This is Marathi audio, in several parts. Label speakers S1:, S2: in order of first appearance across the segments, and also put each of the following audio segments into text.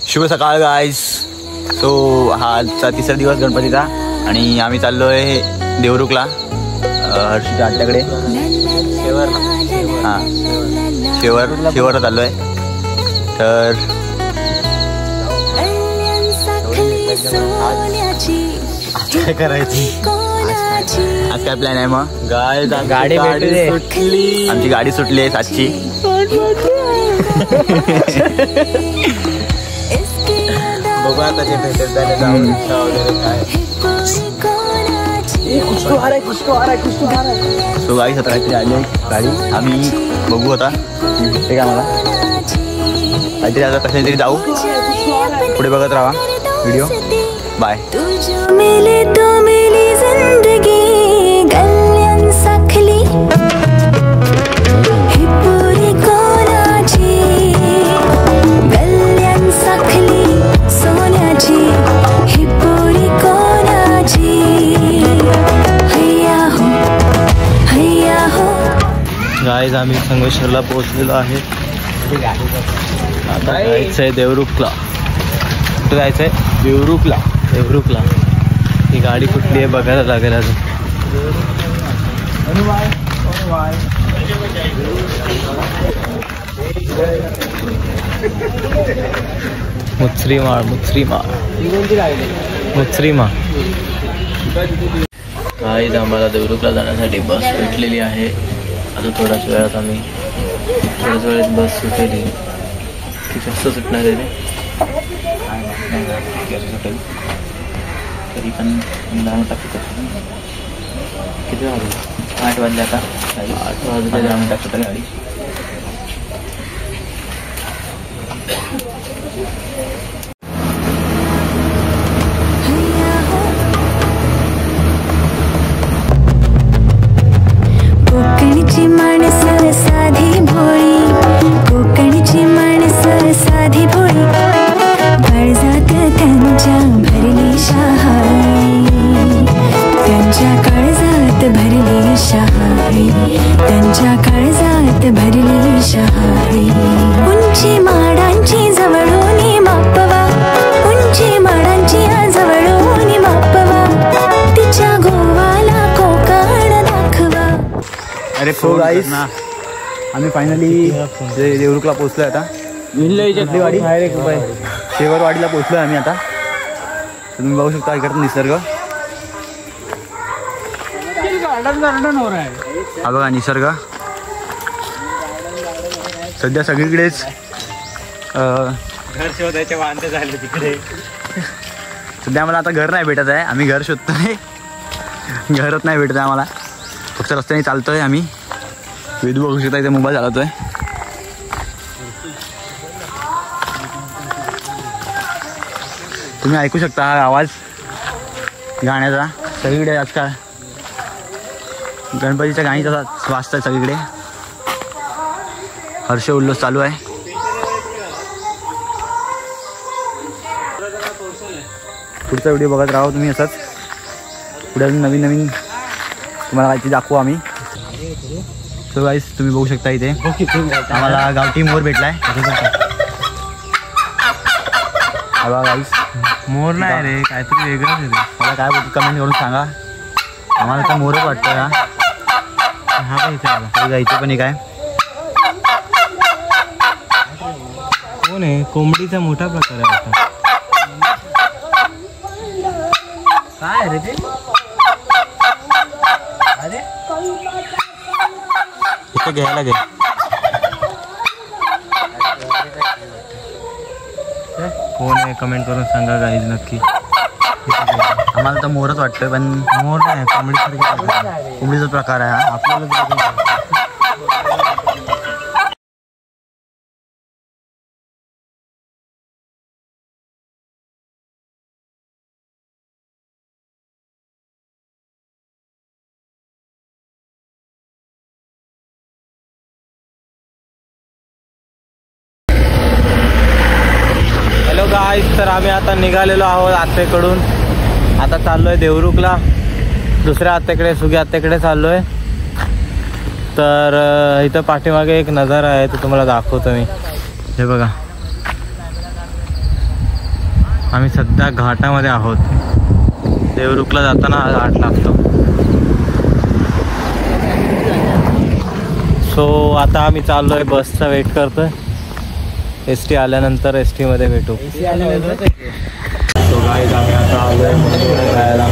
S1: शुभ सकाळ गाईज. सो हा आजचा तिसरा दिवस गणपतीचा आणि आम्ही चाललोय देवरुखला हर्षीच्या आत्याकडे. हां शेवरला चाललोय. तर काय करायचं आज काय प्लॅन आहे मग? गाडी सुटली. आमची गाडी सुटली आहे सातची. बघू आता ते भेटत झाले जाऊन वगैरे काय. सो गाडी 17 काहीतरी आली गाडी. आम्ही बघू आता भेटते का मला काहीतरी. आता कशाने तरी जाऊ. पुढे बघत राहा व्हिडिओ. बाय. गाईज आम्ही संगमेश्वरला पोहोचलेलो आहे. आता जायचंय देवरुखला. कुठं जायचंय? देवरुखला. ही गाडी कुठली आहे बघायला लागेल अजून. मुचरीमाळ. गाईज आम्हाला देवरुखला जाण्यासाठी बस भेटलेली आहे. आता थोड्याच वेळात बस सुटेली. ती कसं सुटणार आहे ते सुटेल तरी पण जाऊन टाकतो. किती वाजले? 8 वाजले. आता 8 वाजले जाऊन टाकतो गाडी.
S2: कोकणची माणसं साधी भोळी, कोकणची माणसं साधी भोळी, काळजात त्यांच्या भरली शहाळी, त्यांच्या काळजात भरली शहाळी, त्यांच्या काळजात भरली शहाळी. उंची माडांची जवळून मापवा, उंची माडांची जवळून मापवा, तिच्या गोवाला कोकण दाखवा.
S1: अरे सो गाईस आम्ही फायनली देवरुखला पोहोचलोय. आता शेवरवाडीला पोहोचलोय आम्ही आता. तुम्ही बघू शकता इकडे निसर्ग. हा बघा निसर्ग. सध्या सगळीकडेच घर शोधायचे वांदे झाले तिकडे. सध्या आम्हाला आता घर नाही भेटत आहे. आम्ही घर शोधतोय. घरच नाही भेटत आहे आम्हाला. फक्त रस्त्याने चालतोय आम्ही. विदू बघू शकता इथे मोबाईल चालवतोय. तुम्ही ऐकू शकता हा आवाज गाण्याचा. सगळीकडे आजकाल गणपतीच्या गाणीचा वाजता सगळीकडे. हर्ष उल्हास चालू आहे. पुढचा व्हिडिओ बघत राहा तुम्ही असंच. पुढे अजून नवीन तुम्हाला काहीतरी दाखवू आम्ही. सो गाईस तुम्ही बघू शकता इथे आम्हाला गावठी मोर भेटलाय. बघा गाईस मोर नाही रे काहीतरी वेगळंच आहे. मला काय बोलतो कमेंट करून सांगा. आम्हाला तर मोरच वाटतं का. हा पण इथे आला जायचं पण काय कोण आहे. कोंबडीचा मोठा प्रकार आहे. काय रे ते. अरे इथे घ्यायला घे. कोण आहे कमेंट करून सांगा गाईज नक्की. आम्हाला तर मोरच वाटतोय पण मोर नाही कोंबडीचा प्रकार आहे हा. आपल्याला गाईस तर आम्ही आता निघालेलो आहोत आत्याकडून. आता चाललोय देवरुखला. दुसऱ्या आत्याकडे सुगी आत्याकडे चाललोय.
S3: तर इथं पाठीमागे एक नजारा आहे तो तुम्हाला दाखवतो मी. हे बघा, आम्ही सध्या घाटामध्ये आहोत. देवरुखला जाताना हा घाट लागतो. सो आता आम्ही चाललो आहे, बसचा वेट करतोय. ST आल्यानंतर ST मध्ये भेटू. सो गाईज आम्ही आता आलो आहे मेंदूवडा खायला.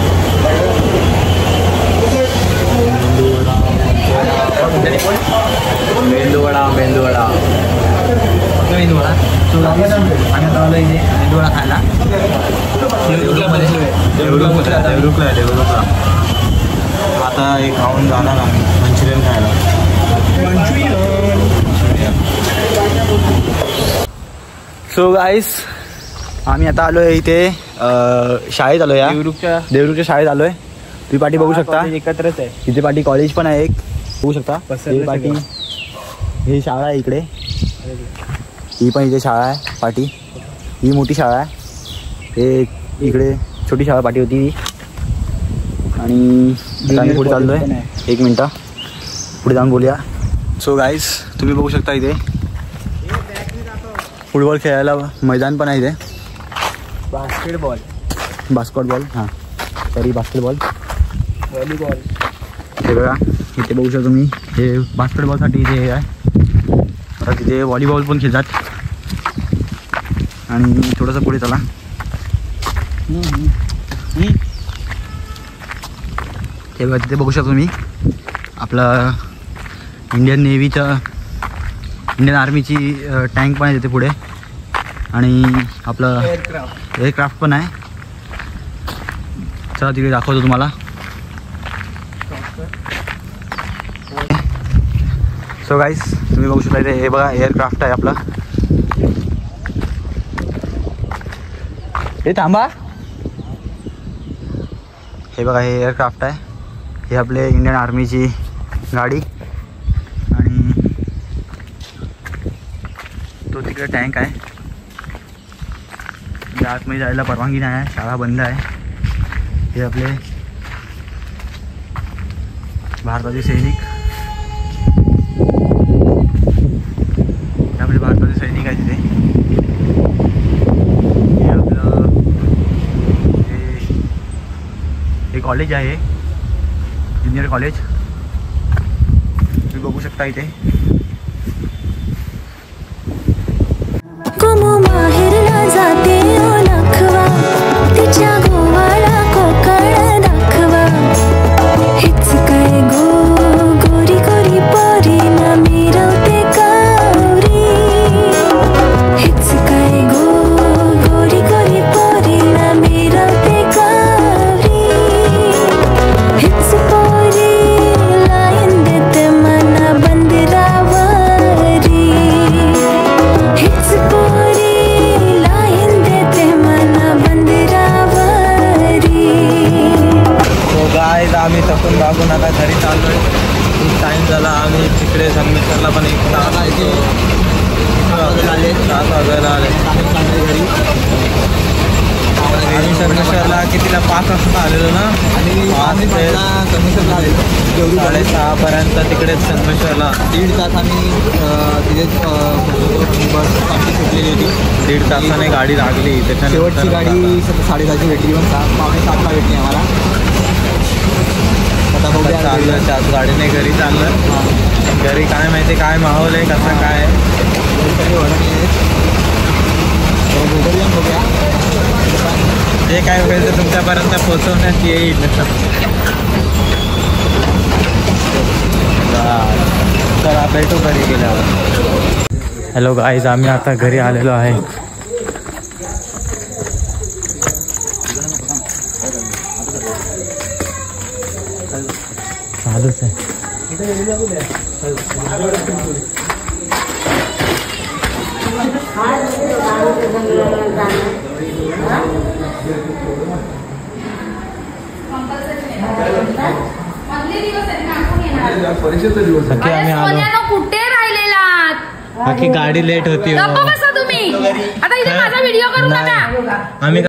S3: मेंदूवडा सो आम्ही आता आलो इथे मेंदूवडा खायला. देवरुखला आता हे खाऊन जाणार आम्ही मंचुरियन खायला.
S1: सो गाईस आम्ही आता आलो आहे इथे शाळेत आलो. या देवरुखच्या शाळेत आलो आहे. तुम्ही पाठी बघू शकता,
S3: एकत्रच आहे.
S1: तिथे पाठी कॉलेज पण आहे एक, बघू शकता. ही पाठी ही शाळा आहे इकडे, ही पण इथे शाळा आहे पाठी. ही मोठी शाळा आहे, ते इकडे छोटी शाळा पाठी होती ही. आणि आम्ही पुढे चाललो आहे. 1 मिनटं पुढे जाऊन बोलूया. सो गाईस तुम्ही बघू शकता इथे फुटबॉल खेळायला मैदान पण आहे इथे. बास्केटबॉल हां सॉरी बास्केटबॉल व्हॉलीबॉल. हे बघा इथे बघू शकता तुम्ही, हे बास्केटबॉलसाठी इथे हे आहे. आता तिथे व्हॉलीबॉल पण खेळतात. आणि थोडंसं पुढे चला. हे बघा तिथे बघू शकता तुम्ही आपलं इंडियन नेव्हीचं, इंडियन आर्मीची टँक पण आहे तिथे पुढे. आणि आपलं एअरक्राफ्ट पण आहे. चला तिकडे दाखवतो तुम्हाला. सो गाईस तुम्ही बघू शकता इथे हे बघा एअरक्राफ्ट आहे आपला. हे थांबा, हे बघा हे एअरक्राफ्ट आहे. हे आपले इंडियन आर्मीची गाडी. आणि तो तिकडे टँक आहे. आतमध्ये जायला परवानगी नाही आहे, शाळा बंद आहे. हे आपले भारताचे सैनिक, हे आपले भारताचे सैनिक आहे तिथे. हे आपलं हे कॉलेज आहे, ज्युनियर कॉलेज. तुम्ही बघू शकता इथे.
S2: जाते नखवा तिच्या गोवाला कोकण दाखवा. हेच काय गोरी गोरी पोरी ना मिरवते कावरी. हेच काय गोरी गोरी पोरी ना मिरवते कावरी. हेच पोरी लाईन देते मना बंदिरावरी. हेच पोरी
S3: गाईज आम्ही थकून भागून आता घरी चाललो आहे. खूप टाईम झाला. आम्ही तिकडे संगमेश्वरला पण एक 7 वाजायला आले घरी. आम्ही संगमेश्वरला कितीला 5 वाजता आलेलो ना. आणि संगमेश्वरला आलेलो 6:30पर्यंत तिकडेच संगमेश्वरला. 1.5 तास आम्ही तिथेच बस आमची सुटलेली होती. 1.5 तासाने गाडी लागली. त्याच्यानंतर शेवटची गाडी 6:30ची भेटली, पण 7:45ला भेटली आम्हाला. आता बघूया चाललं त्याच गाडीने घरी चाललं. घरी काय माहिती काय माहोल आहे, कसं काय बघूया. जे काय होईल ते तुमच्यापर्यंत पोहोचवण्यात येईल. चला भेटू घरी गेल्यावर. हॅलो गाईज आम्ही आता घरी आलेलो आहे. चालूच आहे. आम्ही आलो.
S4: कुठे राहिलेला
S3: बाकी गाडी लेट होती.
S4: बसा तुम्ही आता इथे माझा व्हिडिओ करू नका.
S3: आम्ही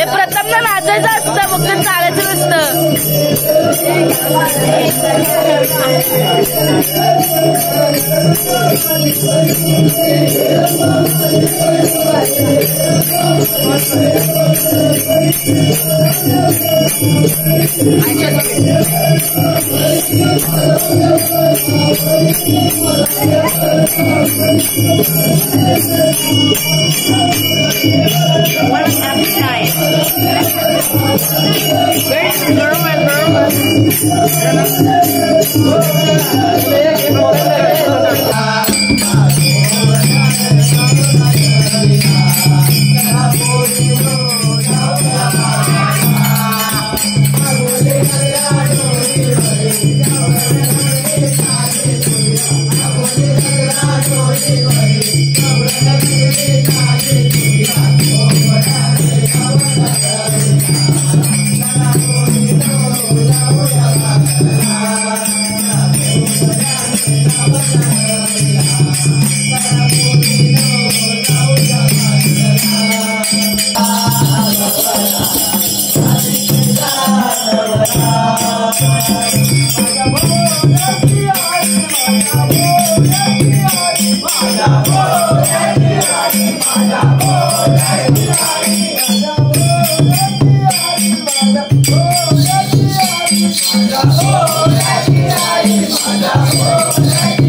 S4: प्रथम ना नाचायचं असतं फक्त चालायचं नसतं.
S2: Oh,